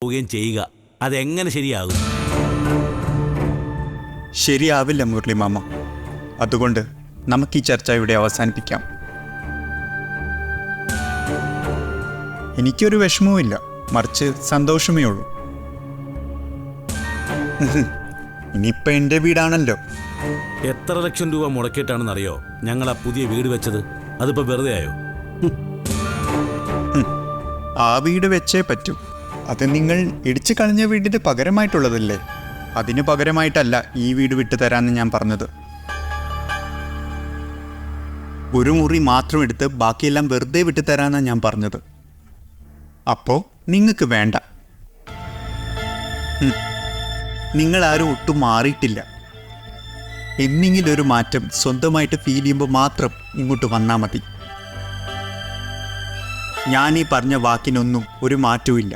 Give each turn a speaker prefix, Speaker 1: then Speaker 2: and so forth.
Speaker 1: പോവുകയും ചെയ്യുക. അതെങ്ങനെ ശരിയാകും?
Speaker 2: ശരിയാവില്ല മുരളി മാമ. അതുകൊണ്ട് നമുക്ക് ഈ ചർച്ച ഇവിടെ അവസാനിപ്പിക്കാം. എനിക്കൊരു വിഷമവുമില്ല, മറിച്ച് സന്തോഷമേ ഉള്ളൂ. ഇനിയിപ്പോൾ എൻ്റെ വീടാണല്ലോ.
Speaker 1: എത്ര ലക്ഷം രൂപ മുടക്കിയിട്ടാണെന്നറിയോ ഞങ്ങൾ ആ പുതിയ വീട് വെച്ചത്? അതിപ്പോൾ വെറുതെ ആയോ?
Speaker 2: ആ വീട് വെച്ചേ പറ്റൂ. അത് നിങ്ങൾ ഇടിച്ചു കളഞ്ഞ വീടിന് പകരമായിട്ടുള്ളതല്ലേ. അതിന് പകരമായിട്ടല്ല ഈ വീട് വിട്ടു തരാമെന്ന് ഞാൻ പറഞ്ഞത്. ഒരു മുറി മാത്രം എടുത്ത് ബാക്കിയെല്ലാം വെറുതെ വിട്ടു തരാമെന്നാണ് ഞാൻ പറഞ്ഞത്. അപ്പോൾ നിങ്ങൾക്ക് വേണ്ട. നിങ്ങളാരും ഒട്ടും മാറിയിട്ടില്ല. എന്നെങ്കിലും ഒരു മാറ്റം സ്വന്തമായിട്ട് ഫീൽ ചെയ്യുമ്പോൾ മാത്രം ഇങ്ങോട്ട് വന്നാൽ മതി. ഞാനീ പറഞ്ഞ വാക്കിനൊന്നും ഒരു മാറ്റവും ഇല്ല.